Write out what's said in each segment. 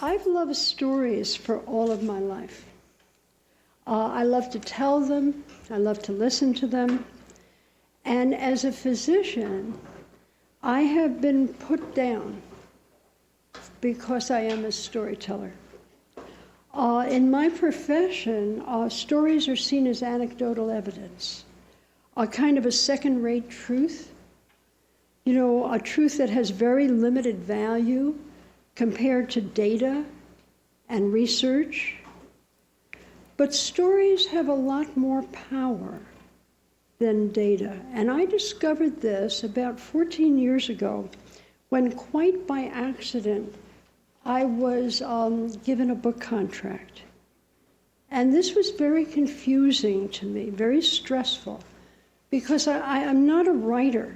I've loved stories for all of my life. I love to tell them. I love to listen to them. And as a physician, I have been put down because I am a storyteller. In my profession, stories are seen as anecdotal evidence, a kind of a second-rate truth, a truth that has very limited value compared to data and research. But stories have a lot more power than data. And I discovered this about 14 years ago when, quite by accident, I was given a book contract. And this was very confusing to me, very stressful, because I'm not a writer.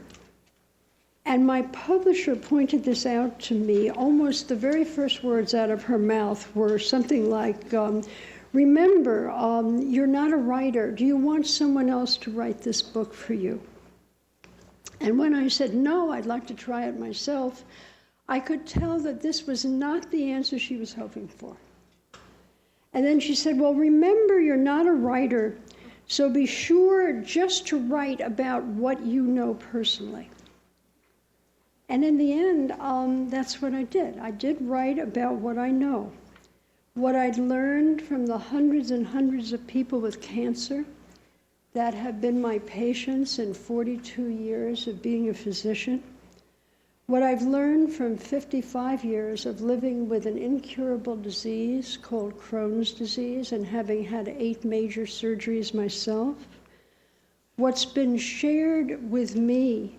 And my publisher pointed this out to me. Almost the very first words out of her mouth were something like, remember, you're not a writer. Do you want someone else to write this book for you? And when I said, no, I'd like to try it myself, I could tell that this was not the answer she was hoping for. And then she said, well, remember, you're not a writer, so be sure just to write about what you know personally. And in the end, that's what I did. I did write about what I know, what I'd learned from the hundreds and hundreds of people with cancer that have been my patients in 42 years of being a physician, what I've learned from 55 years of living with an incurable disease called Crohn's disease and having had 8 major surgeries myself, what's been shared with me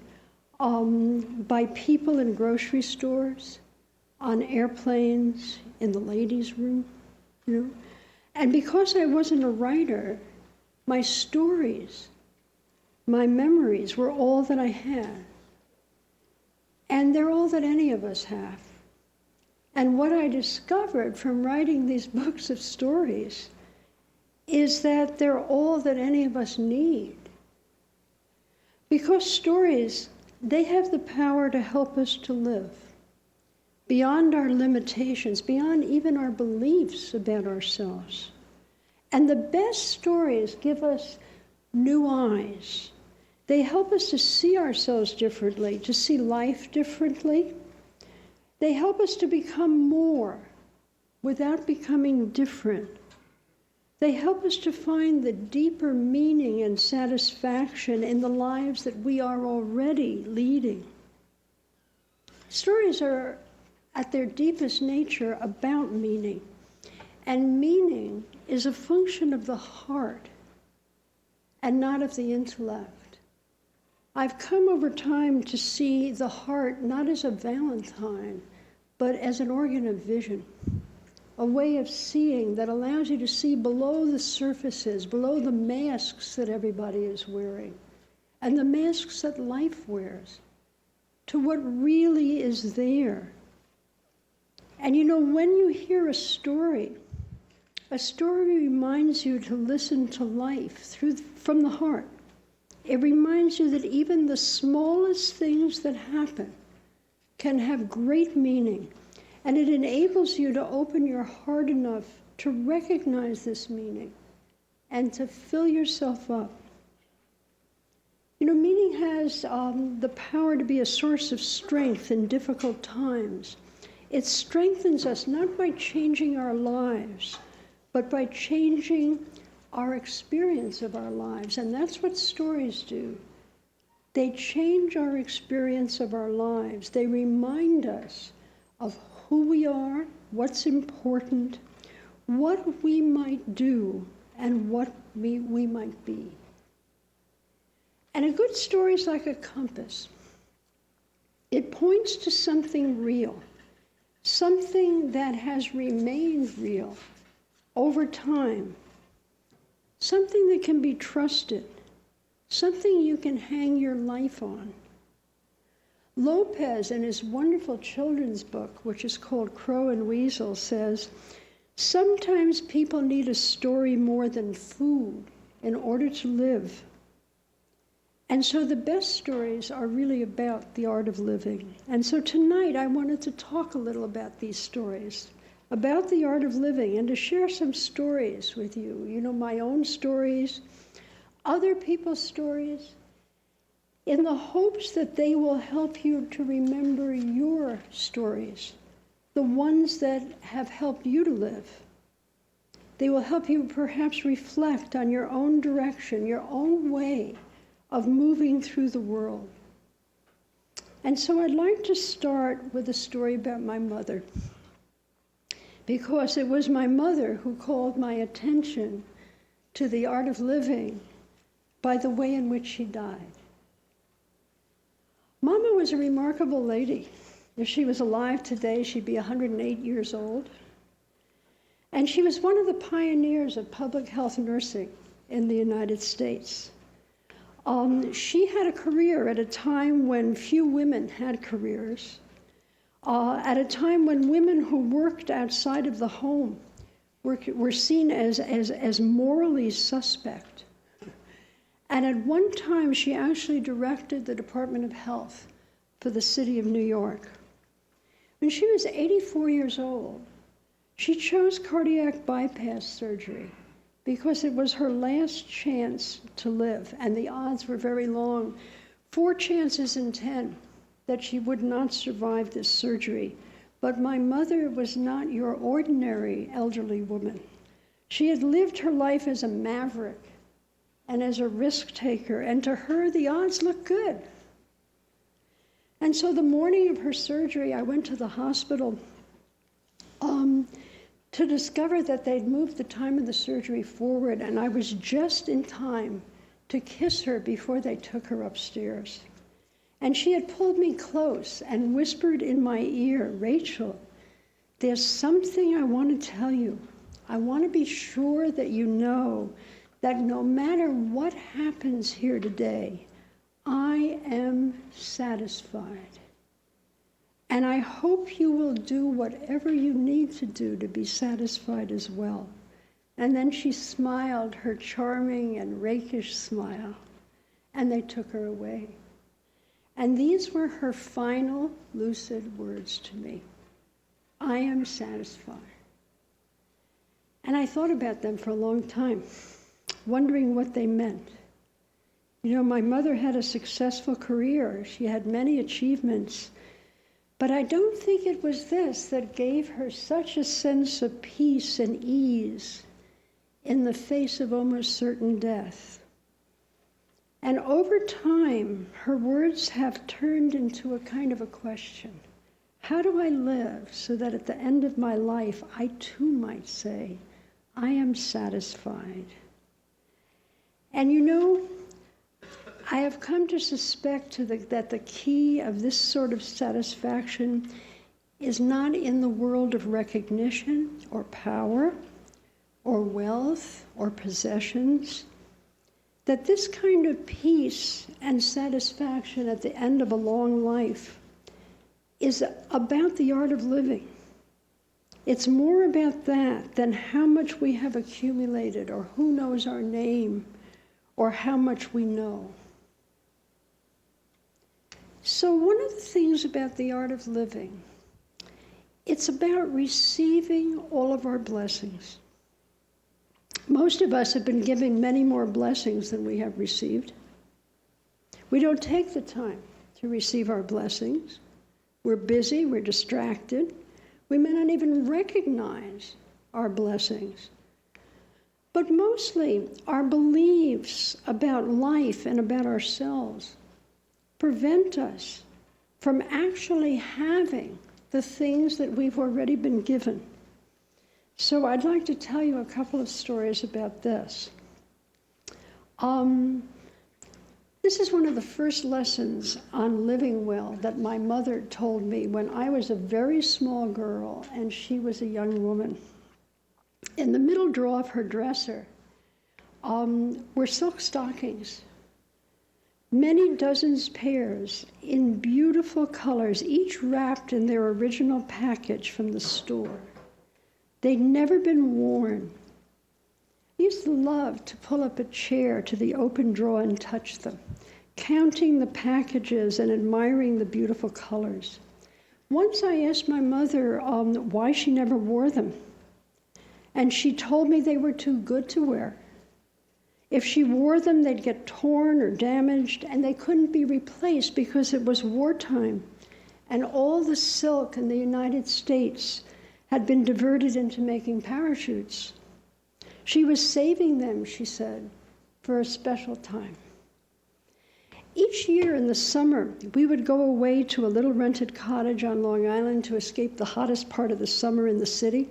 by people in grocery stores, on airplanes, in the ladies' room, And because I wasn't a writer, my stories, my memories were all that I had. And they're all that any of us have. And what I discovered from writing these books of stories is that they're all that any of us need. Because stories, they have the power to help us to live beyond our limitations, beyond even our beliefs about ourselves. And the best stories give us new eyes. They help us to see ourselves differently, to see life differently. They help us to become more without becoming different. They help us to find the deeper meaning and satisfaction in the lives that we are already leading. Stories are, at their deepest nature, about meaning. And meaning is a function of the heart and not of the intellect. I've come over time to see the heart not as a valentine, but as an organ of vision, a way of seeing that allows you to see below the surfaces, below the masks that everybody is wearing, and the masks that life wears, to what really is there. And when you hear a story reminds you to listen to life from the heart. It reminds you that even the smallest things that happen can have great meaning. And it enables you to open your heart enough to recognize this meaning and to fill yourself up. Meaning has the power to be a source of strength in difficult times. It strengthens us not by changing our lives, but by changing our experience of our lives. And that's what stories do. They change our experience of our lives. They remind us of who we are, what's important, what we might do, and what we might be. And a good story is like a compass. It points to something real, something that has remained real over time, something that can be trusted, something you can hang your life on. Lopez, in his wonderful children's book, which is called Crow and Weasel, says, sometimes people need a story more than food in order to live. And so the best stories are really about the art of living. And so tonight I wanted to talk a little about these stories, about the art of living, and to share some stories with you. You know, my own stories, other people's stories, in the hopes that they will help you to remember your stories, the ones that have helped you to live. They will help you perhaps reflect on your own direction, your own way of moving through the world. And so I'd like to start with a story about my mother, because it was my mother who called my attention to the art of living by the way in which she died. Mama was a remarkable lady. If she was alive today, she'd be 108 years old. And she was one of the pioneers of public health nursing in the United States. She had a career at a time when few women had careers, at a time when women who worked outside of the home were seen as morally suspect. And at one time, she actually directed the Department of Health for the city of New York. When she was 84 years old, she chose cardiac bypass surgery because it was her last chance to live, and the odds were very long. 4 chances in 10 that she would not survive this surgery. But my mother was not your ordinary elderly woman. She had lived her life as a maverick and as a risk taker, and to her the odds looked good. And so the morning of her surgery, I went to the hospital to discover that they'd moved the time of the surgery forward, and I was just in time to kiss her before they took her upstairs. And she had pulled me close and whispered in my ear, Rachel, there's something I want to tell you. I want to be sure that you know that no matter what happens here today, I am satisfied. And I hope you will do whatever you need to do to be satisfied as well. And then she smiled her charming and rakish smile, and they took her away. And these were her final lucid words to me. I am satisfied. And I thought about them for a long time, wondering what they meant. You know, my mother had a successful career. She had many achievements. But I don't think it was this that gave her such a sense of peace and ease in the face of almost certain death. And over time, her words have turned into a kind of a question. How do I live so that at the end of my life, I too might say, I am satisfied? And you know, I have come to suspect that the key of this sort of satisfaction is not in the world of recognition or power or wealth or possessions, that this kind of peace and satisfaction at the end of a long life is about the art of living. It's more about that than how much we have accumulated or who knows our name or how much we know. So one of the things about the art of living, it's about receiving all of our blessings. Most of us have been given many more blessings than we have received. We don't take the time to receive our blessings. We're busy, we're distracted. We may not even recognize our blessings. But mostly, our beliefs about life and about ourselves prevent us from actually having the things that we've already been given. So I'd like to tell you a couple of stories about this. This is one of the first lessons on living well that my mother told me when I was a very small girl and she was a young woman. In the middle drawer of her dresser were silk stockings, many dozens pairs in beautiful colors, each wrapped in their original package from the store. They'd never been worn. I used to love to pull up a chair to the open drawer and touch them, counting the packages and admiring the beautiful colors. Once I asked my mother why she never wore them, and she told me they were too good to wear. If she wore them, they'd get torn or damaged, and they couldn't be replaced because it was wartime, and all the silk in the United States had been diverted into making parachutes. She was saving them, she said, for a special time. Each year in the summer, we would go away to a little rented cottage on Long Island to escape the hottest part of the summer in the city,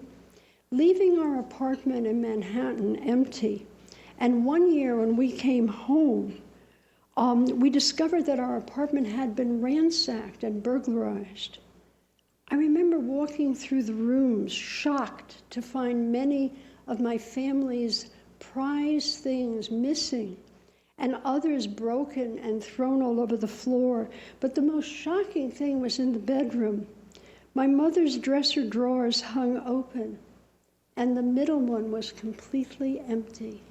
leaving our apartment in Manhattan empty. And one year when we came home, we discovered that our apartment had been ransacked and burglarized. I remember walking through the rooms, shocked to find many of my family's prized things missing, and others broken and thrown all over the floor. But the most shocking thing was in the bedroom. My mother's dresser drawers hung open, and the middle one was completely empty.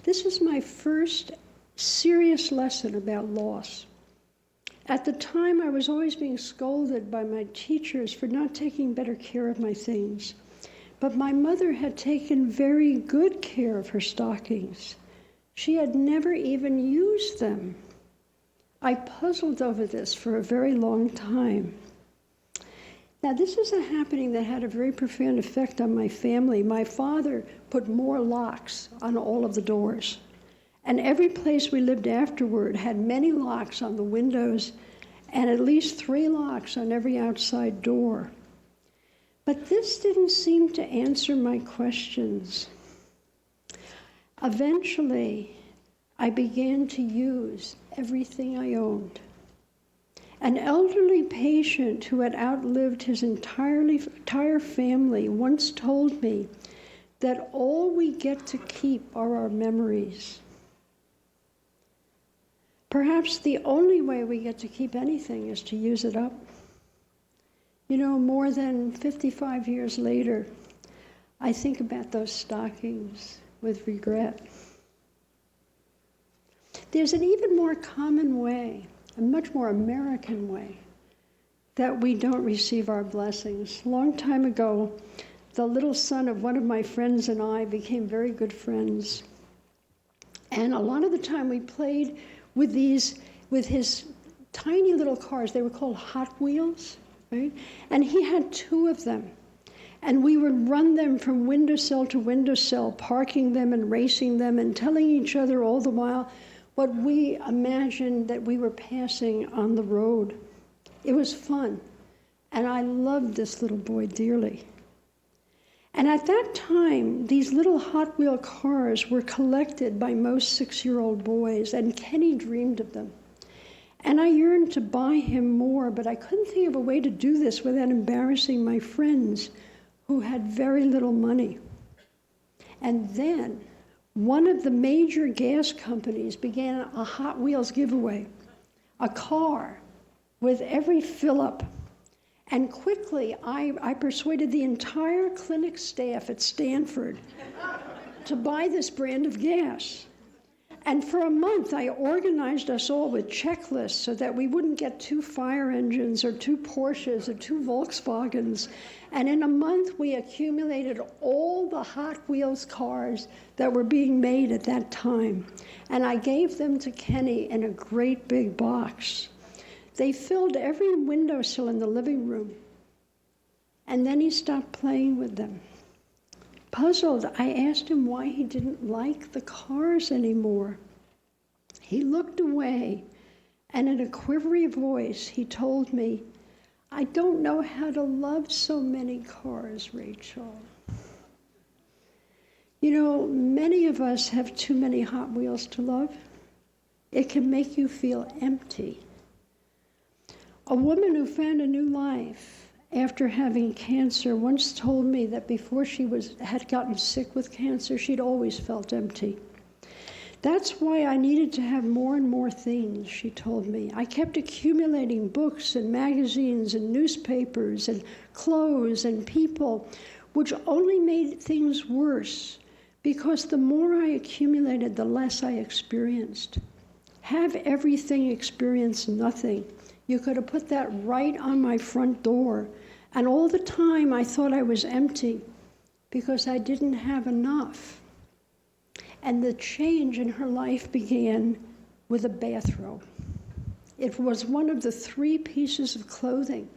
This was my first serious lesson about loss. At the time, I was always being scolded by my teachers for not taking better care of my things. But my mother had taken very good care of her stockings. She had never even used them. I puzzled over this for a very long time. Now, this is a happening that had a very profound effect on my family. My father put more locks on all of the doors. And every place we lived afterward had many locks on the windows and at least 3 locks on every outside door. But this didn't seem to answer my questions. Eventually, I began to use everything I owned. An elderly patient who had outlived his entire family once told me that all we get to keep are our memories. Perhaps the only way we get to keep anything is to use it up. You know, more than 55 years later, I think about those stockings with regret. There's an even more common way, a much more American way, that we don't receive our blessings. A long time ago, the little son of one of my friends and I became very good friends. And a lot of the time we played with his tiny little cars. They were called Hot Wheels, right? And he had 2 of them. And we would run them from windowsill to windowsill, parking them and racing them and telling each other all the while what we imagined that we were passing on the road. It was fun. And I loved this little boy dearly. And at that time, these little Hot Wheel cars were collected by most 6-year-old boys, and Kenny dreamed of them. And I yearned to buy him more, but I couldn't think of a way to do this without embarrassing my friends who had very little money. And then one of the major gas companies began a Hot Wheels giveaway, a car with every fill-up. And quickly, I persuaded the entire clinic staff at Stanford to buy this brand of gas. And for a month, I organized us all with checklists so that we wouldn't get 2 fire engines or 2 Porsches or 2 Volkswagens. And in a month, we accumulated all the Hot Wheels cars that were being made at that time. And I gave them to Kenny in a great big box. They filled every windowsill in the living room. And then he stopped playing with them. Puzzled, I asked him why he didn't like the cars anymore. He looked away, and in a quivery voice, he told me, "I don't know how to love so many cars, Rachel." You know, many of us have too many Hot Wheels to love. It can make you feel empty. A woman who found a new life after having cancer once told me that before she had gotten sick with cancer, she'd always felt empty. That's why I needed to have more and more things, she told me. I kept accumulating books and magazines and newspapers and clothes and people, which only made things worse, because the more I accumulated, the less I experienced. Have everything, experience nothing. You could have put that right on my front door. And all the time I thought I was empty because I didn't have enough. And the change in her life began with a bathrobe. It was one of the 3 pieces of clothing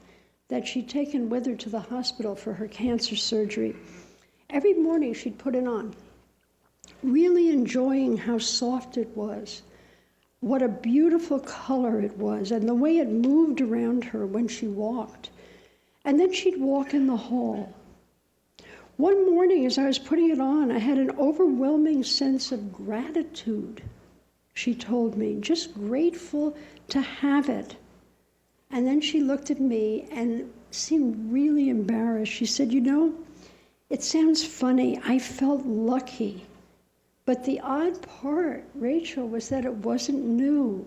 that she'd taken with her to the hospital for her cancer surgery. Every morning she'd put it on, really enjoying how soft it was, what a beautiful color it was, and the way it moved around her when she walked. And then she'd walk in the hall. One morning, as I was putting it on, I had an overwhelming sense of gratitude, she told me, just grateful to have it. And then she looked at me and seemed really embarrassed. She said, you know, it sounds funny, I felt lucky. But the odd part, Rachel, was that it wasn't new.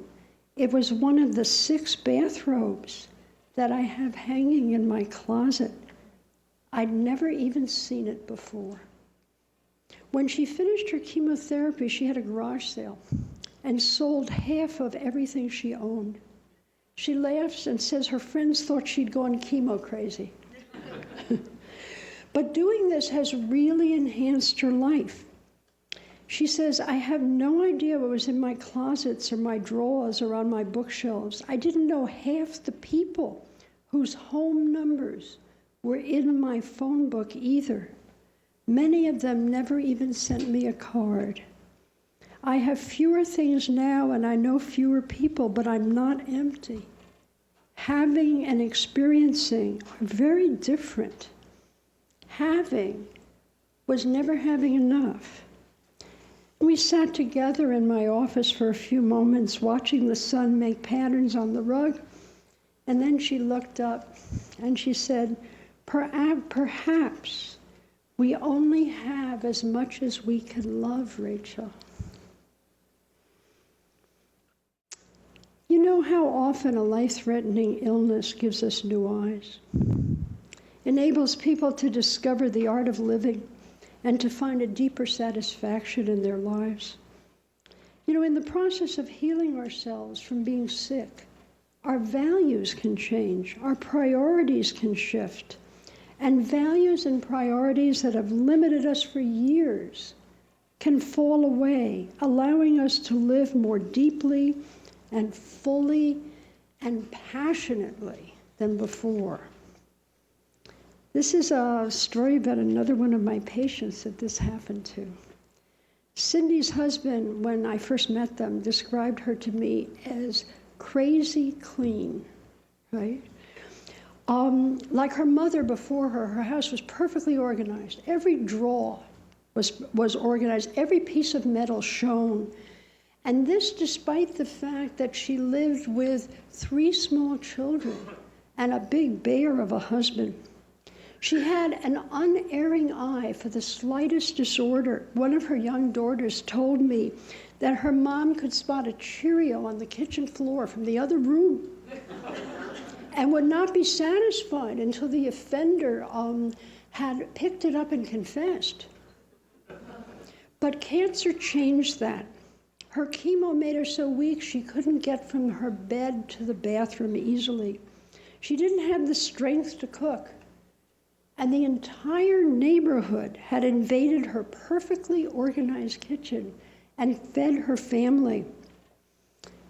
It was one of the 6 bathrobes that I have hanging in my closet. I'd never even seen it before. When she finished her chemotherapy, she had a garage sale and sold half of everything she owned. She laughs and says her friends thought she'd gone chemo crazy. But doing this has really enhanced her life. She says, I have no idea what was in my closets or my drawers or on my bookshelves. I didn't know half the people whose home numbers were in my phone book either. Many of them never even sent me a card. I have fewer things now and I know fewer people, but I'm not empty. Having and experiencing are very different. Having was never having enough. We sat together in my office for a few moments, watching the sun make patterns on the rug, and then she looked up and she said, perhaps we only have as much as we can love, Rachel. You know how often a life-threatening illness gives us new eyes, enables people to discover the art of living and to find a deeper satisfaction in their lives. You know, in the process of healing ourselves from being sick, our values can change, our priorities can shift, and values and priorities that have limited us for years can fall away, allowing us to live more deeply and fully and passionately than before. This is a story about another one of my patients that this happened to. Cindy's husband, when I first met them, described her to me as crazy clean, right? Like her mother before her, her house was perfectly organized. Every drawer was organized, every piece of metal shone. And this despite the fact that she lived with 3 small children and a big bear of a husband. She had an unerring eye for the slightest disorder. One of her young daughters told me that her mom could spot a Cheerio on the kitchen floor from the other room and would not be satisfied until the offender had picked it up and confessed. But cancer changed that. Her chemo made her so weak she couldn't get from her bed to the bathroom easily. She didn't have the strength to cook. And the entire neighborhood had invaded her perfectly organized kitchen and fed her family.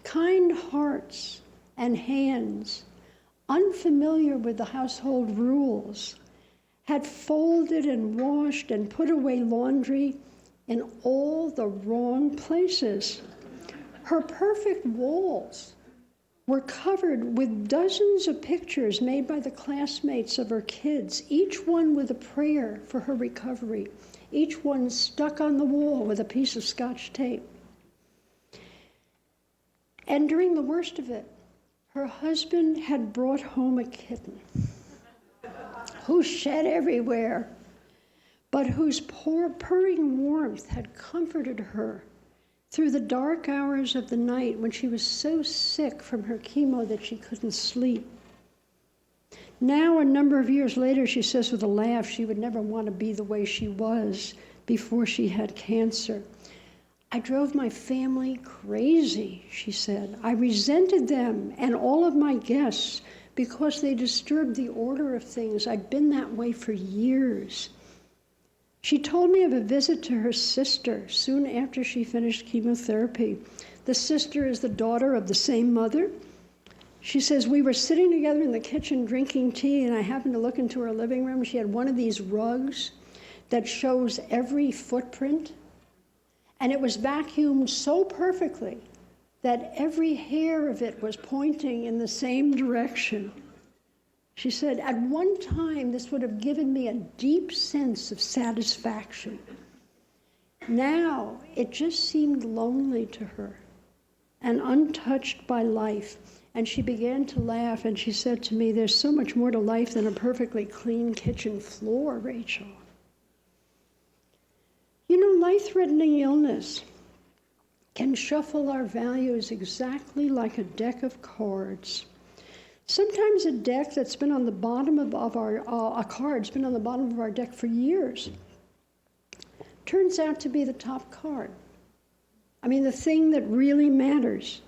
Kind hearts and hands, unfamiliar with the household rules, had folded and washed and put away laundry in all the wrong places. Her perfect walls were covered with dozens of pictures made by the classmates of her kids, each one with a prayer for her recovery, each one stuck on the wall with a piece of Scotch tape. And during the worst of it, her husband had brought home a kitten who shed everywhere, but whose purring warmth had comforted her through the dark hours of the night when she was so sick from her chemo that she couldn't sleep. Now, a number of years later, she says with a laugh, she would never want to be the way she was before she had cancer. I drove my family crazy, she said. I resented them and all of my guests because they disturbed the order of things. I'd been that way for years. She told me of a visit to her sister soon after she finished chemotherapy. The sister is the daughter of the same mother. She says, we were sitting together in the kitchen drinking tea, and I happened to look into her living room. She had one of these rugs that shows every footprint, and it was vacuumed so perfectly that every hair of it was pointing in the same direction. She said, at one time, this would have given me a deep sense of satisfaction. Now, it just seemed lonely to her and untouched by life. And she began to laugh, and she said to me, there's so much more to life than a perfectly clean kitchen floor, Rachel. You know, life-threatening illness can shuffle our values exactly like a deck of cards. Sometimes a deck that's been on the bottom of our, a card's been on the bottom of our deck for years, turns out to be the top card. I mean, the thing that really matters.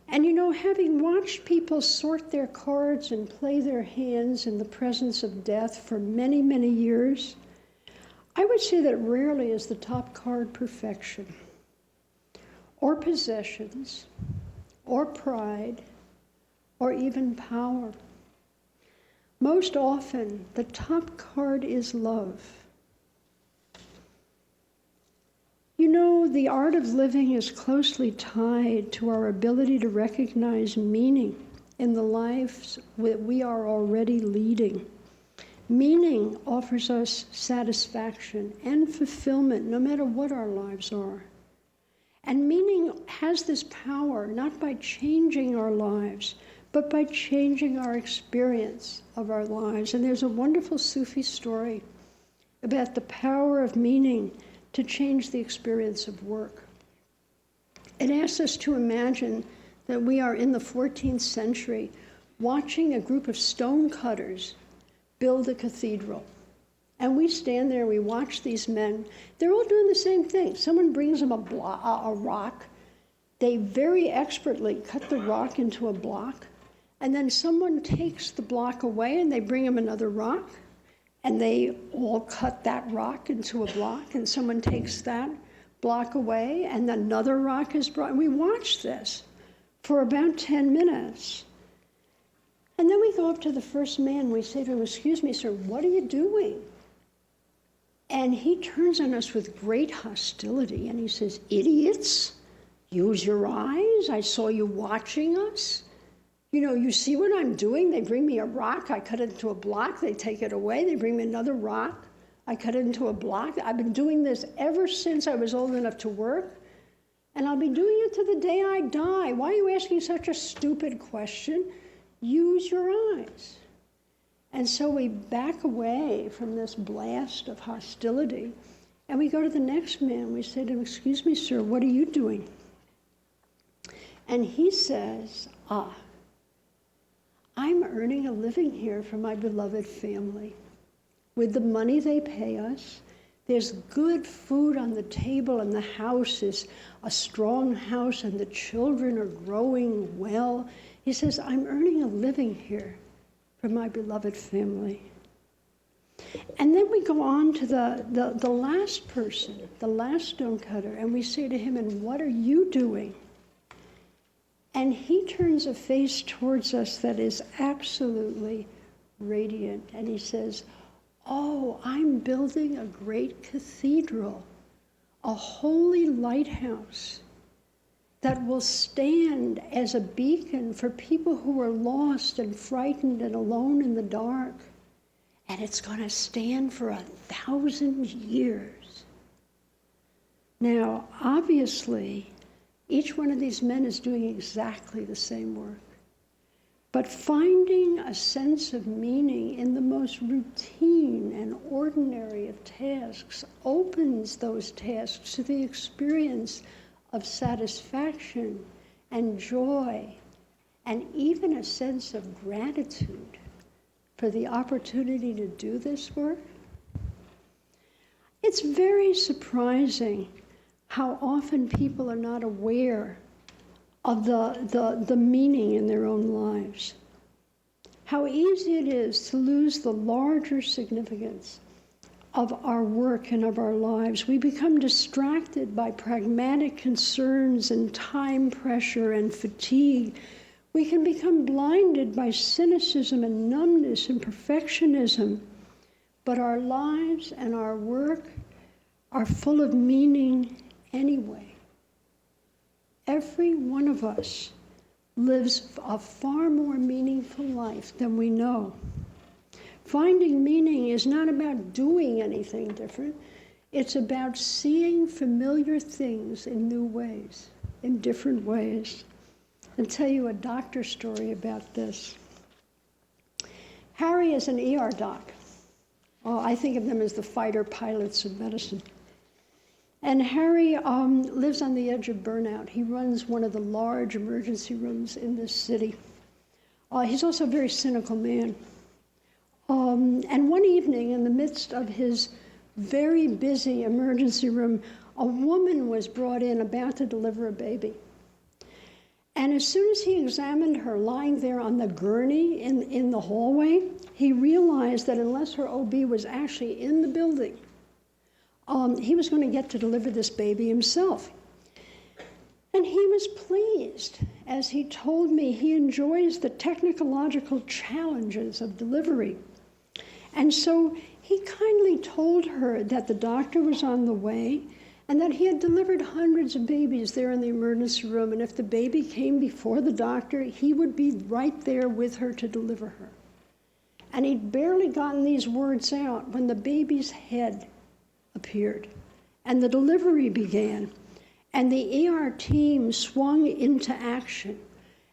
And you know, having watched people sort their cards and play their hands in the presence of death for many, many years, I would say that rarely is the top card perfection, or possessions, or pride, or even power. Most often, the top card is love. You know, the art of living is closely tied to our ability to recognize meaning in the lives that we are already leading. Meaning offers us satisfaction and fulfillment no matter what our lives are. And meaning has this power not by changing our lives, but by changing our experience of our lives. And there's a wonderful Sufi story about the power of meaning to change the experience of work. It asks us to imagine that we are in the 14th century watching a group of stone cutters build a cathedral. And we stand there, we watch these men. They're all doing the same thing. Someone brings them a rock. They very expertly cut the rock into a block. And then someone takes the block away and they bring them another rock. And they all cut that rock into a block. And someone takes that block away and another rock is brought. And we watch this for about 10 minutes. And then we go up to the first man, we say to him, excuse me, sir, what are you doing? And he turns on us with great hostility and he says, idiots, use your eyes. I saw you watching us. You know, you see what I'm doing? They bring me a rock, I cut it into a block, they take it away, they bring me another rock, I cut it into a block. I've been doing this ever since I was old enough to work, and I'll be doing it to the day I die. Why are you asking such a stupid question? Use your eyes. And so we back away from this blast of hostility, and we go to the next man. We say to him, excuse me, sir, what are you doing? And he says, I'm earning a living here for my beloved family. With the money they pay us, there's good food on the table, and the house is a strong house, and the children are growing well. He says, I'm earning a living here for my beloved family. And then we go on to the last person, the last stonecutter, and we say to him, and what are you doing? And he turns a face towards us that is absolutely radiant, and he says, oh, I'm building a great cathedral, a holy lighthouse that will stand as a beacon for people who are lost and frightened and alone in the dark. And it's going to stand for 1,000 years. Now, obviously, Each one of these men is doing exactly the same work. But finding a sense of meaning in the most routine and ordinary of tasks opens those tasks to the experience of satisfaction and joy, and even a sense of gratitude for the opportunity to do this work. It's very surprising how often people are not aware of the meaning in their own lives. How easy it is to lose the larger significance of our work and of our lives. We become distracted by pragmatic concerns and time pressure and fatigue. We can become blinded by cynicism and numbness and perfectionism. But our lives and our work are full of meaning anyway. Every one of us lives a far more meaningful life than we know. Finding meaning is not about doing anything different. It's about seeing familiar things in new ways, in different ways. I'll tell you a doctor story about this. Harry is an ER doc. Oh, I think of them as the fighter pilots of medicine. And Harry lives on the edge of burnout. He runs one of the large emergency rooms in this city. He's also a very cynical man. And one evening, in the midst of his very busy emergency room, a woman was brought in about to deliver a baby. And as soon as he examined her lying there on the gurney in the hallway, he realized that unless her OB was actually in the building, he was going to get to deliver this baby himself. And he was pleased. As he told me, he enjoys the technological challenges of delivery. And so he kindly told her that the doctor was on the way and that he had delivered hundreds of babies there in the emergency room. And if the baby came before the doctor, he would be right there with her to deliver her. And he'd barely gotten these words out when the baby's head appeared, and the delivery began, and the ER team swung into action,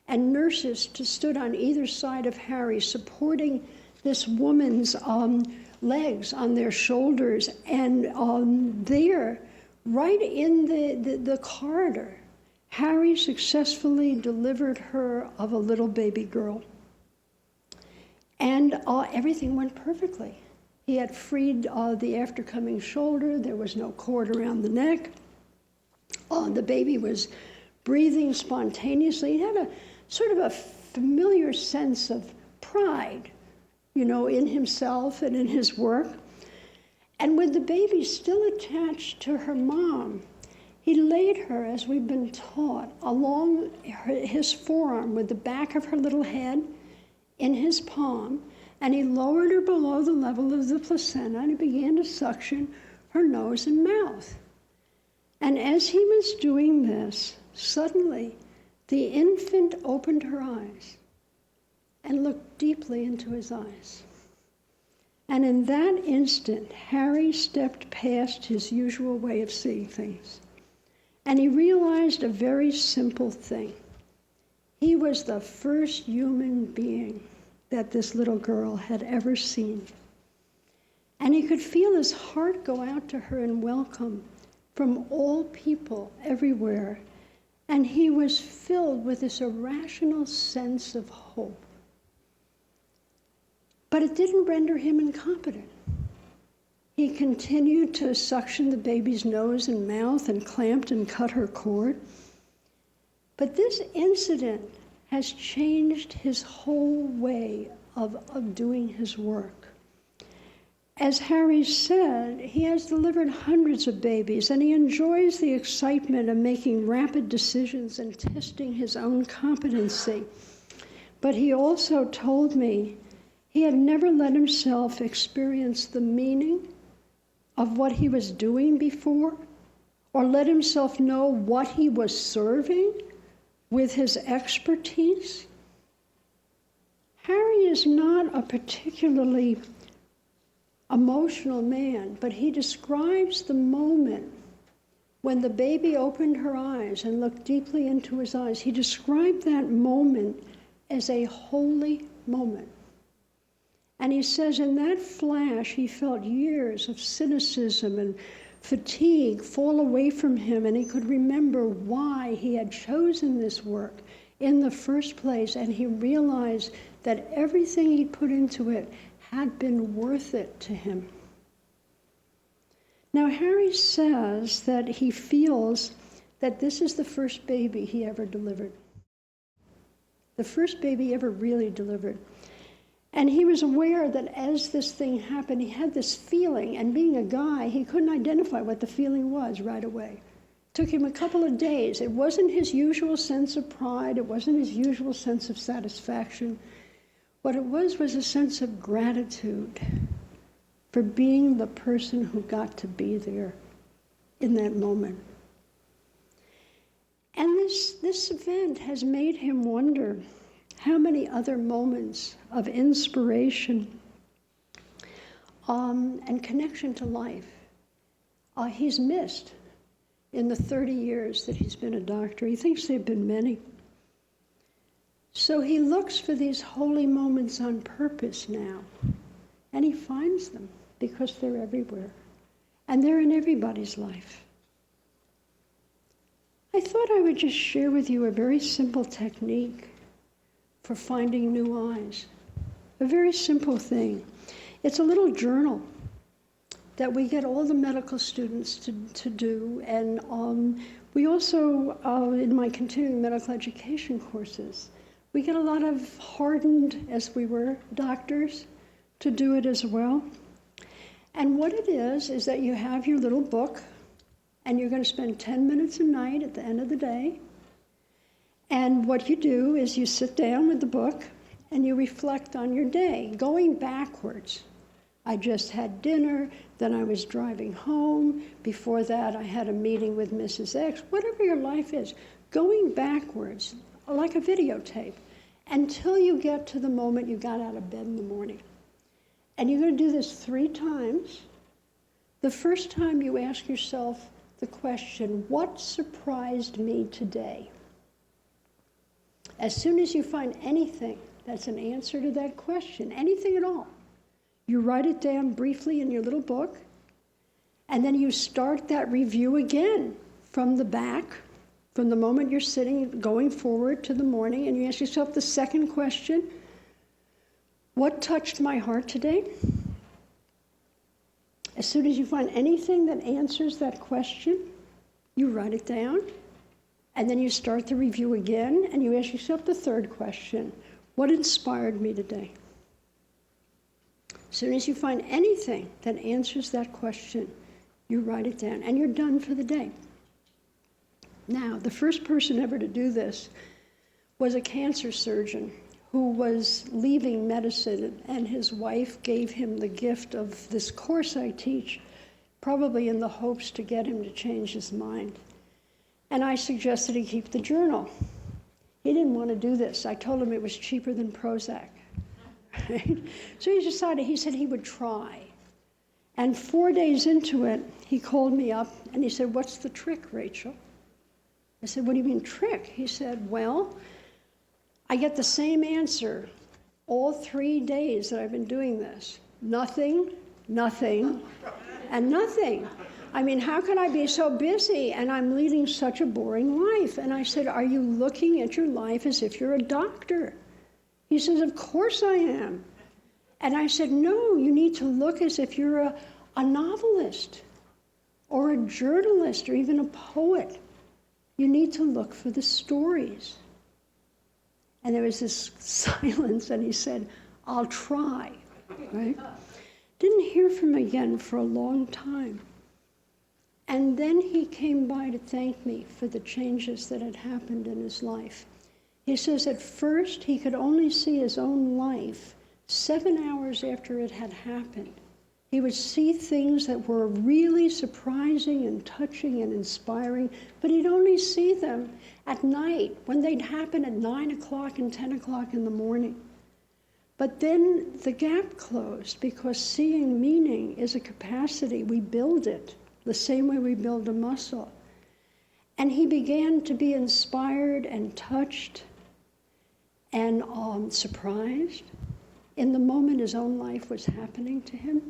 and nurses stood on either side of Harry, supporting this woman's legs on their shoulders, and there, right in the corridor, Harry successfully delivered her of a little baby girl. And everything went perfectly. He had freed the aftercoming shoulder. There was no cord around the neck. The baby was breathing spontaneously. He had a sort of a familiar sense of pride, in himself and in his work. And with the baby still attached to her mom, he laid her, as we've been taught, along his forearm with the back of her little head in his palm, and he lowered her below the level of the placenta, and he began to suction her nose and mouth. And as he was doing this, suddenly the infant opened her eyes and looked deeply into his eyes. And in that instant, Harry stepped past his usual way of seeing things. And he realized a very simple thing. He was the first human being that this little girl had ever seen. And he could feel his heart go out to her in welcome from all people everywhere. And he was filled with this irrational sense of hope. But it didn't render him incompetent. He continued to suction the baby's nose and mouth and clamped and cut her cord. But this incident has changed his whole way of doing his work. As Harry said, he has delivered hundreds of babies, and he enjoys the excitement of making rapid decisions and testing his own competency. But he also told me he had never let himself experience the meaning of what he was doing before, or let himself know what he was serving with his expertise. Harry is not a particularly emotional man, but he describes the moment When the baby opened her eyes and looked deeply into his eyes, he described that moment as a holy moment. And he says in that flash, he felt years of cynicism and fatigue fall away from him, and he could remember why he had chosen this work in the first place, and he realized that everything he put into it had been worth it to him. Now, Harry says that he feels that this is the first baby he ever delivered. The first baby he ever really delivered. And he was aware that as this thing happened, he had this feeling, and being a guy, he couldn't identify what the feeling was right away. It took him a couple of days. It wasn't his usual sense of pride. It wasn't his usual sense of satisfaction. What it was a sense of gratitude for being the person who got to be there in that moment. And this event has made him wonder how many other moments of inspiration and connection to life he's missed in the 30 years that he's been a doctor. He thinks there have been many. So he looks for these holy moments on purpose now, and he finds them because they're everywhere, and they're in everybody's life. I thought I would just share with you a very simple technique for finding new eyes. A very simple thing. It's a little journal that we get all the medical students to do, and we also, in my continuing medical education courses, we get a lot of hardened, as we were, doctors to do it as well. And what it is that you have your little book, and you're going to spend 10 minutes a night at the end of the day. And what you do is you sit down with the book and you reflect on your day, going backwards. I just had dinner, then I was driving home. Before that, I had a meeting with Mrs. X. Whatever your life is, going backwards, like a videotape, until you get to the moment you got out of bed in the morning. And you're going to do this 3 times. The first time you ask yourself the question, what surprised me today? As soon as you find anything that's an answer to that question, anything at all, you write it down briefly in your little book, and then you start that review again from the back, from the moment you're sitting, going forward to the morning, and you ask yourself the second question, what touched my heart today? As soon as you find anything that answers that question, you write it down, and then you start the review again, and you ask yourself the third question, what inspired me today? As soon as you find anything that answers that question, you write it down, and you're done for the day. Now, the first person ever to do this was a cancer surgeon who was leaving medicine, and his wife gave him the gift of this course I teach, probably in the hopes to get him to change his mind. And I suggested he keep the journal. He didn't want to do this. I told him it was cheaper than Prozac. Right? So he decided, he said he would try. And 4 days into it, he called me up and he said, what's the trick, Rachel? I said, what do you mean trick? He said, well, I get the same answer all 3 days that I've been doing this. Nothing, nothing, and nothing. I mean, how can I be so busy and I'm leading such a boring life? And I said, are you looking at your life as if you're a doctor? He says, of course I am. And I said, no, you need to look as if you're a novelist or a journalist or even a poet. You need to look for the stories. And there was this silence, and he said, I'll try, right? Didn't hear from him again for a long time. And then he came by to thank me for the changes that had happened in his life. He says at first he could only see his own life 7 hours after it had happened. He would see things that were really surprising and touching and inspiring, but he'd only see them at night when they'd happen at 9 o'clock and 10 o'clock in the morning. But then the gap closed because seeing meaning is a capacity. We build it the same way we build a muscle. And he began to be inspired and touched and surprised in the moment his own life was happening to him.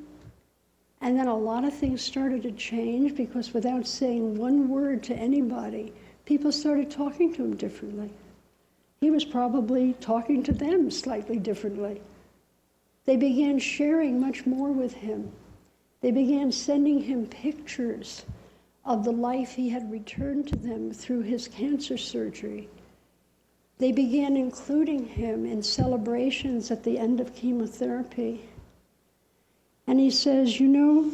And then a lot of things started to change because without saying one word to anybody, people started talking to him differently. He was probably talking to them slightly differently. They began sharing much more with him. They began sending him pictures of the life he had returned to them through his cancer surgery. They began including him in celebrations at the end of chemotherapy. And he says, you know,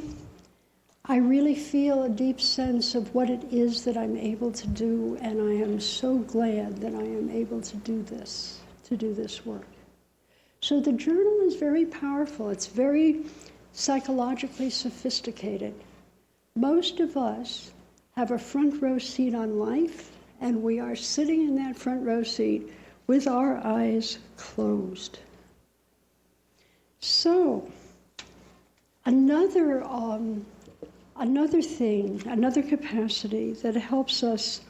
I really feel a deep sense of what it is that I'm able to do, and I am so glad that I am able to do this work. So the journal is very powerful. It's very psychologically sophisticated. Most of us have a front row seat on life, and we are sitting in that front row seat with our eyes closed. So, another thing, another capacity that helps us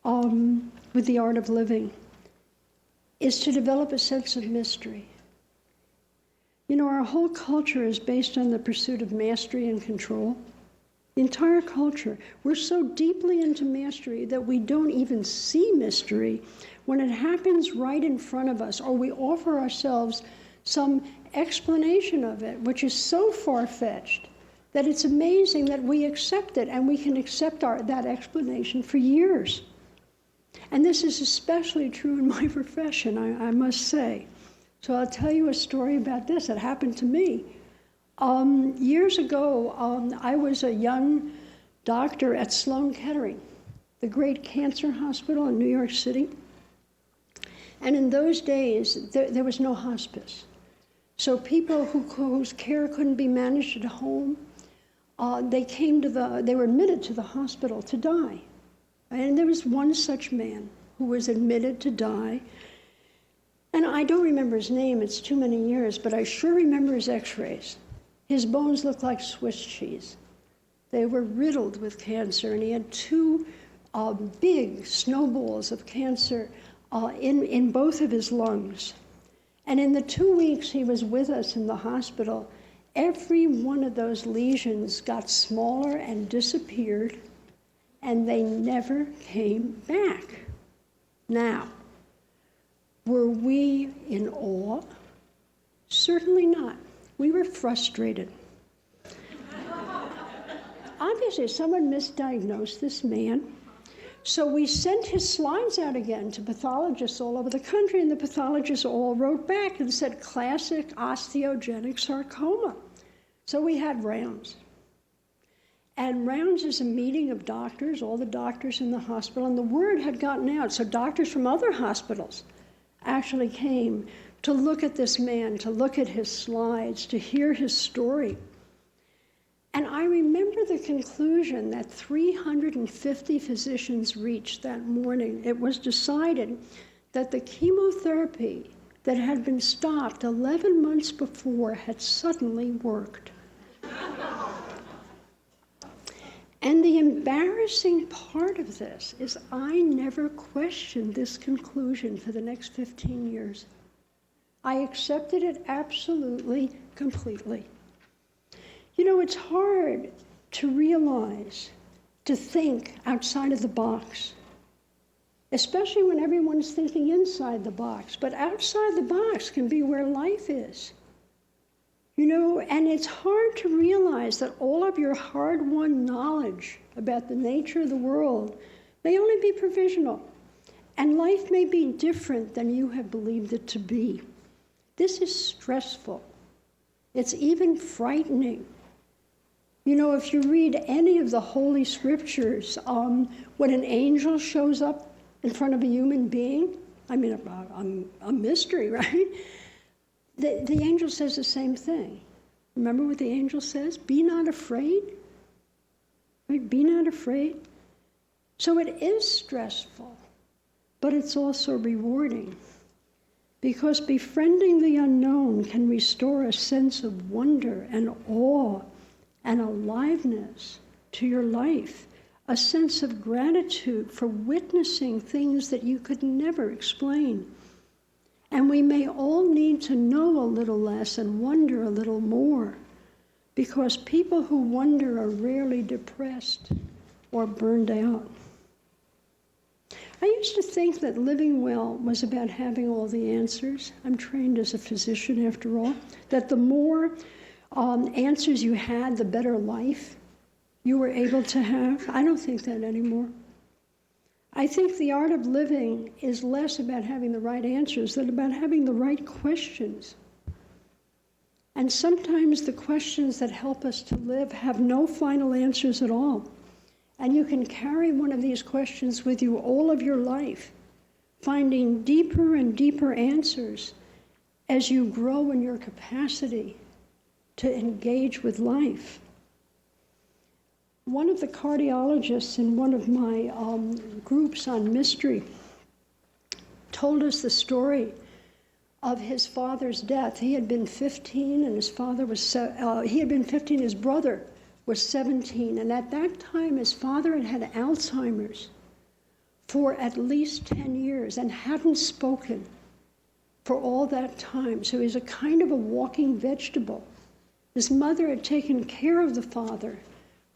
with the art of living is to develop a sense of mystery. You know, our whole culture is based on the pursuit of mastery and control. The entire culture. We're so deeply into mastery that we don't even see mystery when it happens right in front of us, or we offer ourselves some explanation of it, which is so far-fetched that it's amazing that we accept it, and we can accept that explanation for years. And this is especially true in my profession, I must say. So I'll tell you a story about this that happened to me. Years ago, I was a young doctor at Sloan Kettering, the great cancer hospital in New York City. And in those days, there was no hospice. So people whose care couldn't be managed at home, they were admitted to the hospital to die. And there was one such man who was admitted to die. And I don't remember his name, it's too many years, but I sure remember his x-rays. His bones looked like Swiss cheese. They were riddled with cancer, and he had two big snowballs of cancer in both of his lungs. And in the 2 weeks he was with us in the hospital, every one of those lesions got smaller and disappeared, and they never came back. Now, were we in awe? Certainly not. We were frustrated. Obviously, someone misdiagnosed this man. So we sent his slides out again to pathologists all over the country, and the pathologists all wrote back and said, classic osteogenic sarcoma. So we had rounds. And rounds is a meeting of doctors, all the doctors in the hospital, and the word had gotten out. So doctors from other hospitals actually came to look at this man, to look at his slides, to hear his story. And I remember the conclusion that 350 physicians reached that morning. It was decided that the chemotherapy that had been stopped 11 months before had suddenly worked. And the embarrassing part of this is I never questioned this conclusion for the next 15 years. I accepted it absolutely, completely. You know, it's hard to realize, to think outside of the box, especially when everyone's thinking inside the box. But outside the box can be where life is. You know, and it's hard to realize that all of your hard-won knowledge about the nature of the world may only be provisional, and life may be different than you have believed it to be. This is stressful. It's even frightening. You know, if you read any of the Holy Scriptures, when an angel shows up in front of a human being, I mean, a mystery, right? The angel says the same thing. Remember what the angel says? Be not afraid. Right? Be not afraid. So it is stressful, but it's also rewarding, because befriending the unknown can restore a sense of wonder and awe and aliveness to your life. a sense of gratitude for witnessing things that you could never explain. And we may all need to know a little less and wonder a little more, because people who wonder are rarely depressed or burned out. I used to think that living well was about having all the answers. I'm trained as a physician, after all, that the more answers you had, the better life you were able to have. I don't think that anymore. I think the art of living is less about having the right answers than about having the right questions. And sometimes the questions that help us to live have no final answers at all. And you can carry one of these questions with you all of your life, finding deeper and deeper answers as you grow in your capacity to engage with life. One of the cardiologists in one of my groups on mystery told us the story of his father's death. He had been 15, and his father was, he had been 15, his brother was 17, and at that time his father had Alzheimer's for at least 10 years and hadn't spoken for all that time. So he's a kind of a walking vegetable. His mother had taken care of the father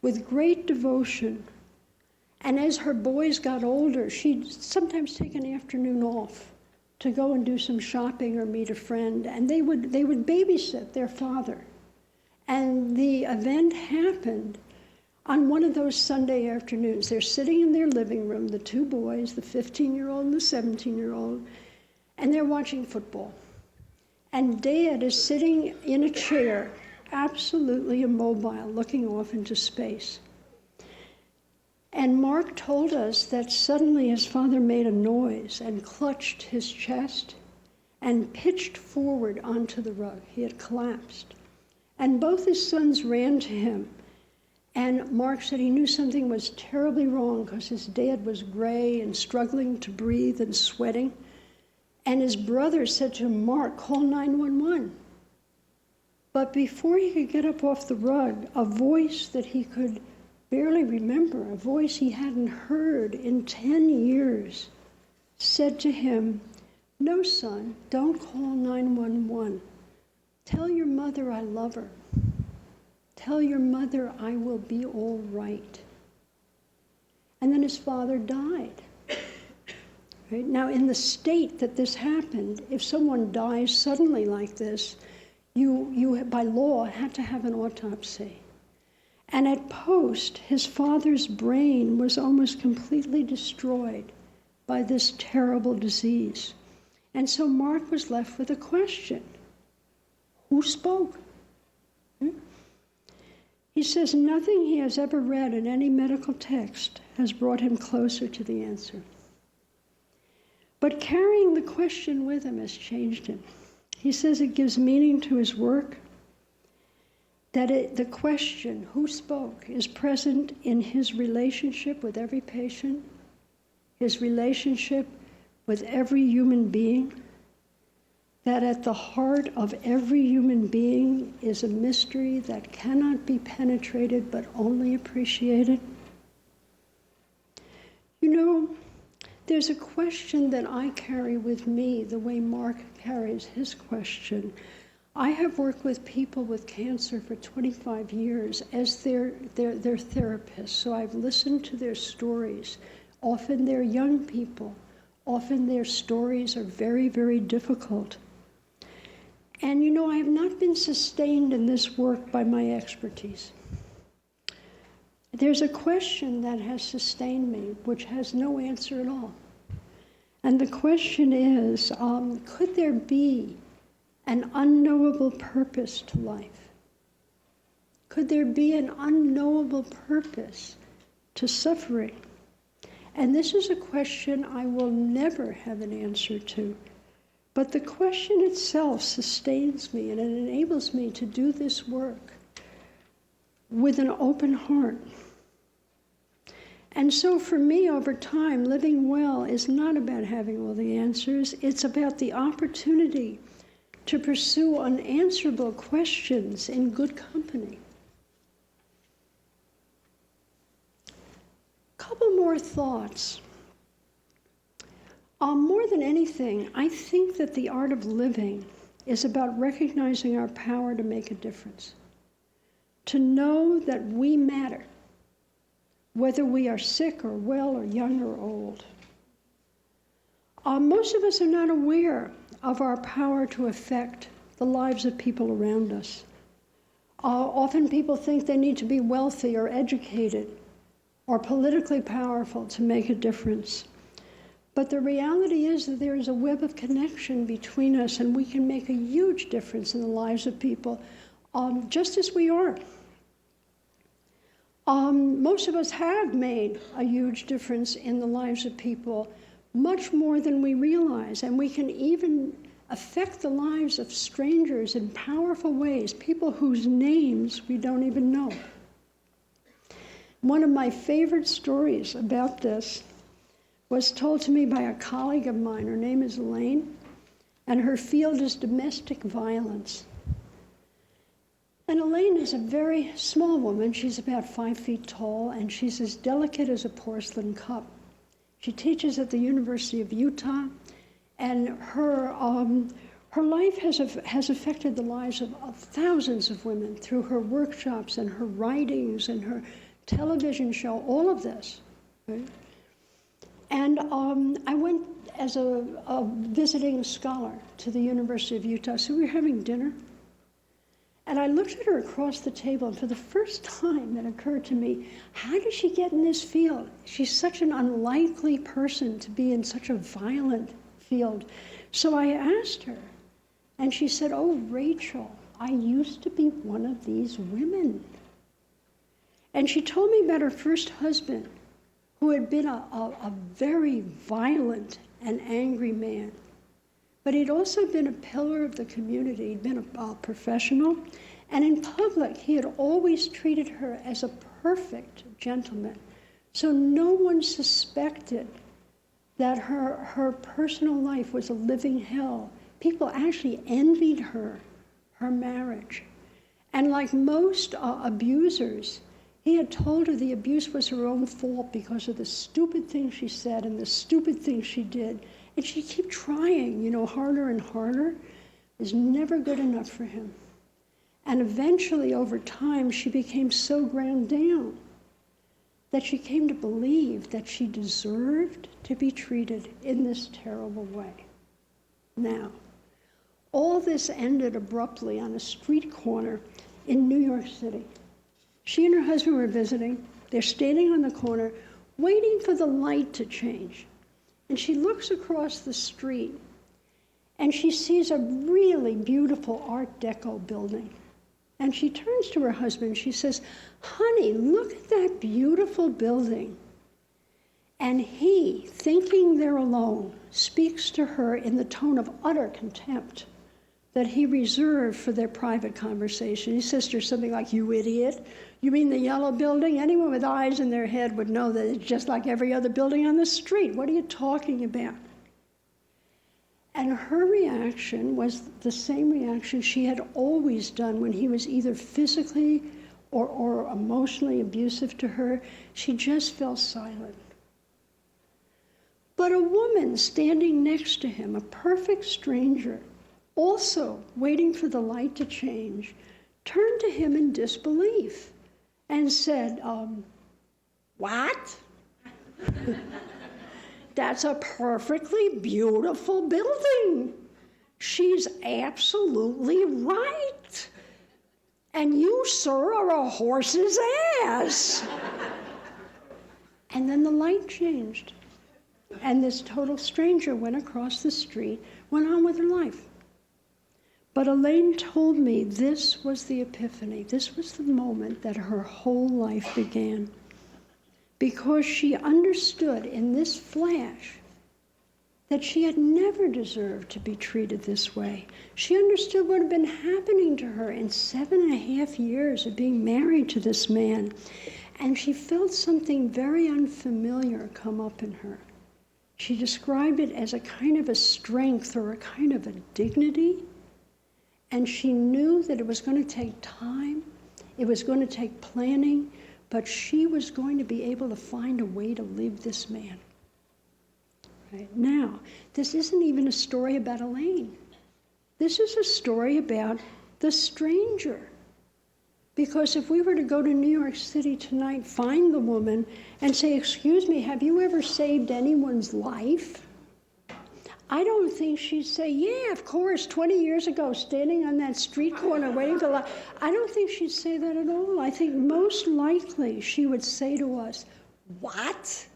with great devotion. And as her boys got older, she'd sometimes take an afternoon off to go and do some shopping or meet a friend, and they would babysit their father. And the event happened on one of those Sunday afternoons. They're sitting in their living room, the two boys, the 15-year-old and the 17-year-old, and they're watching football. And Dad is sitting in a chair, absolutely immobile, looking off into space. And Mark told us that suddenly his father made a noise and clutched his chest and pitched forward onto the rug. He had collapsed. And both his sons ran to him. And Mark said he knew something was terribly wrong because his dad was gray and struggling to breathe and sweating. And his brother said to him, "Mark, call 911. But before he could get up off the rug, a voice that he could barely remember, a voice he hadn't heard in 10 years, said to him, "No, son, don't call 911. Tell your mother I love her. Tell your mother I will be all right." And then his father died. Right? Now, in the state that this happened, if someone dies suddenly like this, you by law had to have an autopsy. And at post, his father's brain was almost completely destroyed by this terrible disease. And so Mark was left with a question. Who spoke? He says nothing he has ever read in any medical text has brought him closer to the answer. But carrying the question with him has changed him. He says it gives meaning to his work, that the question, who spoke, is present in his relationship with every patient, his relationship with every human being, that at the heart of every human being is a mystery that cannot be penetrated but only appreciated. You know, there's a question that I carry with me the way Mark carries his question. I have worked with people with cancer for 25 years as their therapist, so I've listened to their stories. Often they're young people. Often their stories are very, very difficult. And you know, I have not been sustained in this work by my expertise. There's a question that has sustained me, which has no answer at all. And the question is, could there be an unknowable purpose to life? Could there be an unknowable purpose to suffering? And this is a question I will never have an answer to. But the question itself sustains me, and it enables me to do this work with an open heart. And so for me, over time, living well is not about having all the answers. It's about the opportunity to pursue unanswerable questions in good company. couple more thoughts. More than anything, I think that the art of living is about recognizing our power to make a difference. To know that we matter, whether we are sick or well or young or old. Most of us are not aware of our power to affect the lives of people around us. Often people think they need to be wealthy or educated or politically powerful to make a difference. But the reality is that there is a web of connection between us, and we can make a huge difference in the lives of people, just as we are. Most of us have made a huge difference in the lives of people, much more than we realize, and we can even affect the lives of strangers in powerful ways, people whose names we don't even know. One of my favorite stories about this was told to me by a colleague of mine. Her name is Elaine, and her field is domestic violence. And Elaine is a very small woman. She's about 5 feet tall, and she's as delicate as a porcelain cup. She teaches at the University of Utah, and her life has affected the lives of thousands of women through her workshops and her writings and her television show, all of this. Right? And I went as a visiting scholar to the University of Utah, so we were having dinner. And I looked at her across the table, and for the first time it occurred to me, how did she get in this field? She's such an unlikely person to be in such a violent field. So I asked her, and she said, "Oh, Rachel, I used to be one of these women." And she told me about her first husband, who had been a very violent and angry man. But he'd also been a pillar of the community. He'd been a professional. And in public, he had always treated her as a perfect gentleman. So no one suspected that her personal life was a living hell. People actually envied her marriage. And like most abusers, he had told her the abuse was her own fault because of the stupid things she said and the stupid things she did. And she'd keep trying, harder and harder. It was never good enough for him. And eventually, over time, she became so ground down that she came to believe that she deserved to be treated in this terrible way. Now, all this ended abruptly on a street corner in New York City. She and her husband were visiting. They're standing on the corner, waiting for the light to change. And she looks across the street, and she sees a really beautiful Art Deco building. And she turns to her husband, she says, "Honey, look at that beautiful building." And he, thinking they're alone, speaks to her in the tone of utter contempt that he reserved for their private conversation. He says to her something like, "You idiot. You mean the yellow building? Anyone with eyes in their head would know that it's just like every other building on the street. What are you talking about?" And her reaction was the same reaction she had always done when he was either physically or emotionally abusive to her. She just fell silent. But a woman standing next to him, a perfect stranger, also waiting for the light to change, turned to him in disbelief and said, "What? That's a perfectly beautiful building. She's absolutely right. And you, sir, are a horse's ass." And then the light changed. And this total stranger went across the street, went on with her life. But Elaine told me this was the epiphany. This was the moment that her whole life began. Because she understood in this flash that she had never deserved to be treated this way. She understood what had been happening to her in 7.5 years of being married to this man. And she felt something very unfamiliar come up in her. She described it as a kind of a strength or a kind of a dignity. And she knew that it was going to take time. It was going to take planning. but she was going to be able to find a way to live this man. Right? Now, this isn't even a story about Elaine. This is a story about the stranger. Because if we were to go to New York City tonight, find the woman, and say, excuse me, have you ever saved anyone's life? I don't think she'd say, yeah, of course, 20 years ago, standing on that street corner waiting for life. I don't think she'd say that at all. I think most likely she would say to us, what?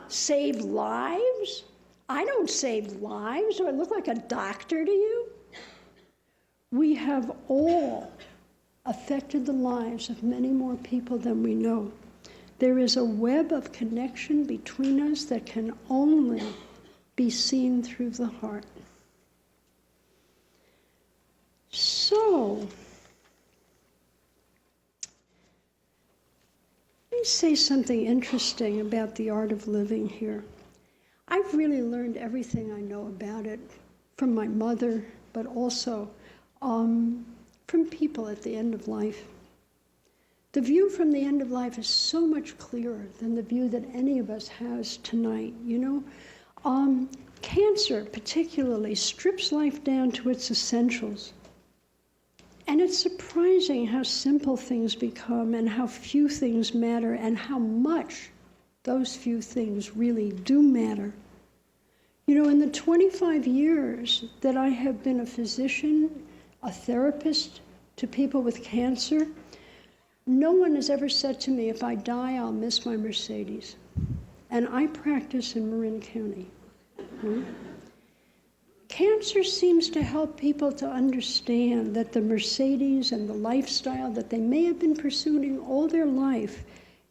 Save lives? I don't save lives. Do I look like a doctor to you? We have all affected the lives of many more people than we know. There is a web of connection between us that can only be seen through the heart. So, let me say something interesting about the art of living here. I've really learned everything I know about it from my mother, but also from people at the end of life. The view from the end of life is so much clearer than the view that any of us has tonight, you know? Cancer particularly strips life down to its essentials. And it's surprising how simple things become and how few things matter and how much those few things really do matter. You know, in the 25 years that I have been a physician, a therapist to people with cancer, no one has ever said to me, if I die, I'll miss my Mercedes. And I practice in Marin County. Cancer seems to help people to understand that the Mercedes and the lifestyle that they may have been pursuing all their life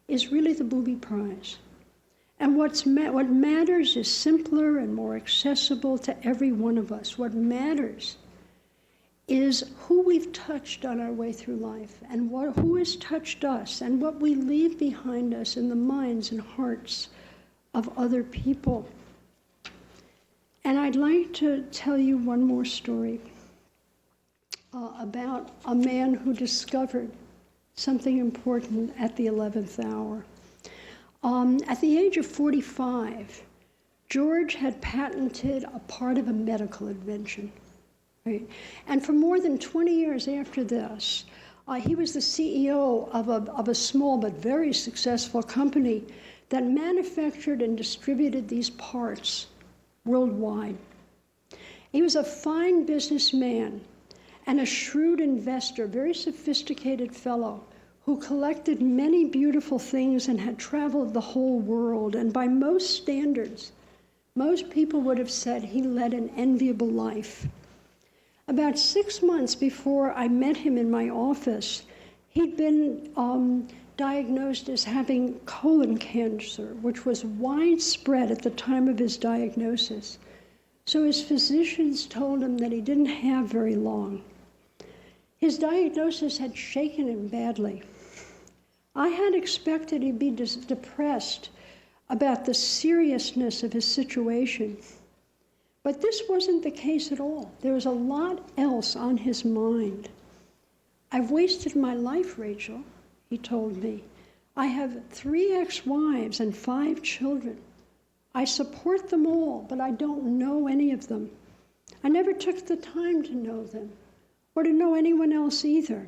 is really the booby prize. And what matters is simpler and more accessible to every one of us. What matters is who we've touched on our way through life and who has touched us and what we leave behind us in the minds and hearts of other people. And I'd like to tell you one more story about a man who discovered something important at the 11th hour. At the age of 45, George had patented a part of a medical invention. Right? And for more than 20 years after this, he was the CEO of a small but very successful company that manufactured and distributed these parts worldwide. He was a fine businessman and a shrewd investor, very sophisticated fellow who collected many beautiful things and had traveled the whole world. And by most standards, most people would have said he led an enviable life. About 6 months before I met him in my office, he'd been diagnosed as having colon cancer, which was widespread at the time of his diagnosis. So his physicians told him that he didn't have very long. His diagnosis had shaken him badly. I had expected he'd be depressed about the seriousness of his situation. But this wasn't the case at all. There was a lot else on his mind. I've wasted my life, Rachel, he told me. I have 3 ex-wives and 5 children. I support them all, but I don't know any of them. I never took the time to know them, or to know anyone else either.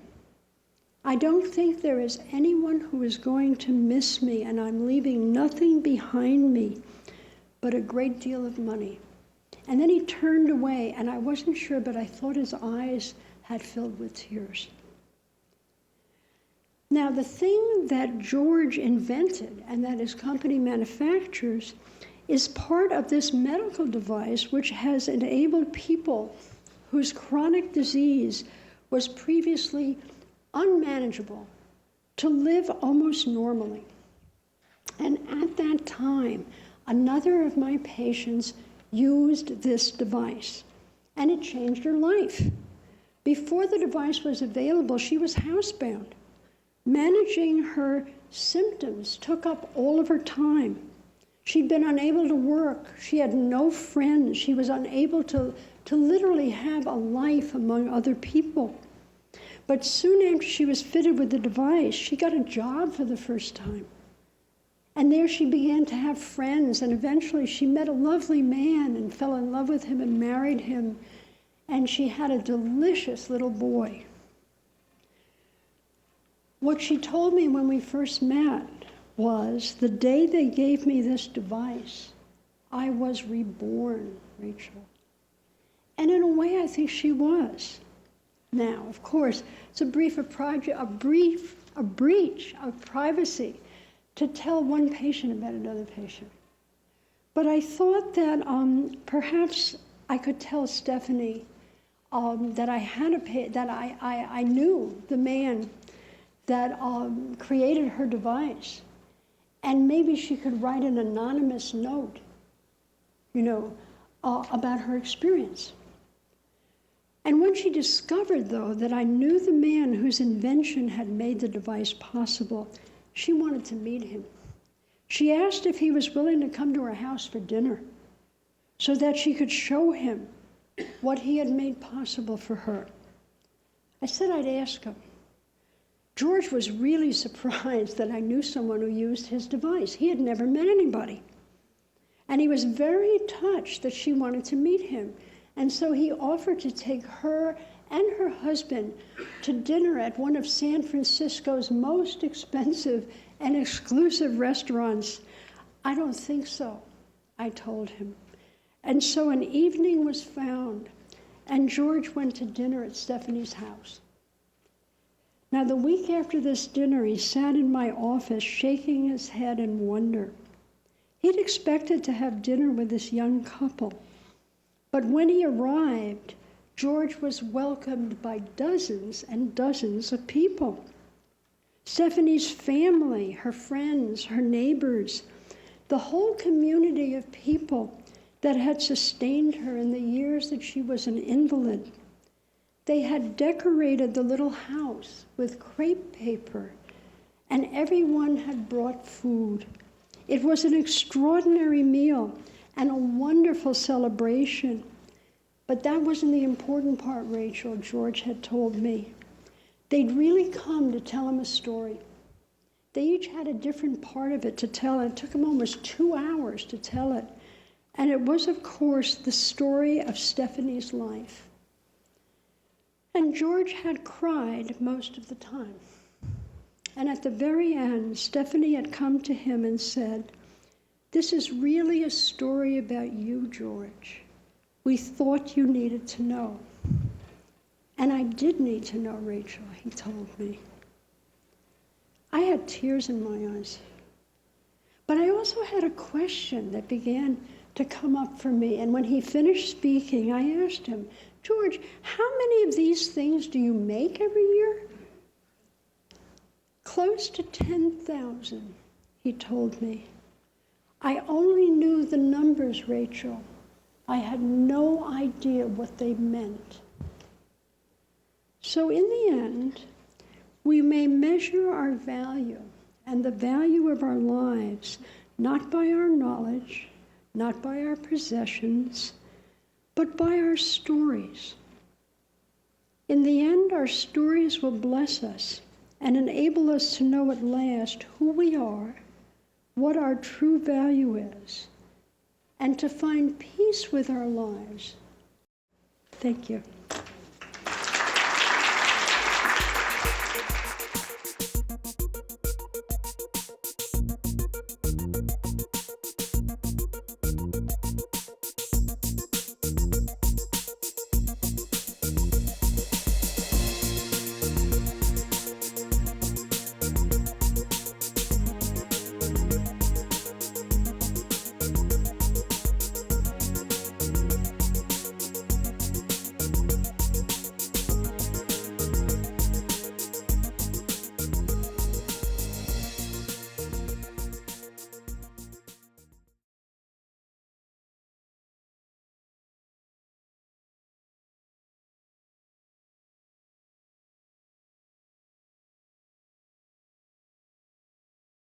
I don't think there is anyone who is going to miss me, and I'm leaving nothing behind me but a great deal of money. And then he turned away, and I wasn't sure, but I thought his eyes had filled with tears. Now, the thing that George invented and that his company manufactures is part of this medical device which has enabled people whose chronic disease was previously unmanageable to live almost normally. And at that time, another of my patients used this device, and it changed her life. Before the device was available, she was housebound. Managing her symptoms took up all of her time. She'd been unable to work. She had no friends. She was unable to literally have a life among other people. But soon after she was fitted with the device, she got a job for the first time. And there she began to have friends, and eventually she met a lovely man and fell in love with him and married him, and she had a delicious little boy. What she told me when we first met was, the day they gave me this device, I was reborn, Rachel. And in a way, I think she was. Now, of course, it's a breach of privacy to tell one patient about another patient. But I thought that perhaps I could tell Stephanie that I knew the man that created her device, and maybe she could write an anonymous note, about her experience. And when she discovered, though, that I knew the man whose invention had made the device possible, she wanted to meet him. She asked if he was willing to come to her house for dinner so that she could show him what he had made possible for her. I said I'd ask him. George was really surprised that I knew someone who used his device. He had never met anybody. And he was very touched that she wanted to meet him. And so he offered to take her and her husband to dinner at one of San Francisco's most expensive and exclusive restaurants. I don't think so, I told him. And so an evening was found, and George went to dinner at Stephanie's house. Now, the week after this dinner, he sat in my office shaking his head in wonder. He'd expected to have dinner with this young couple. But when he arrived, George was welcomed by dozens and dozens of people. Stephanie's family, her friends, her neighbors, the whole community of people that had sustained her in the years that she was an invalid. They had decorated the little house with crepe paper, and everyone had brought food. It was an extraordinary meal and a wonderful celebration. But that wasn't the important part, Rachel, George had told me. They'd really come to tell him a story. They each had a different part of it to tell. It took them almost 2 hours to tell it. And it was, of course, the story of Stephanie's life. And George had cried most of the time. And at the very end, Stephanie had come to him and said, "This is really a story about you, George. We thought you needed to know." And I did need to know, Rachel, he told me. I had tears in my eyes. But I also had a question that began to come up for me. And when he finished speaking, I asked him, "George, how many of these things do you make every year?" "Close to 10,000, he told me. I only knew the numbers, Rachel. I had no idea what they meant. So in the end, we may measure our value and the value of our lives not by our knowledge, not by our possessions, but by our stories. In the end, our stories will bless us and enable us to know at last who we are, what our true value is, and to find peace with our lives." Thank you.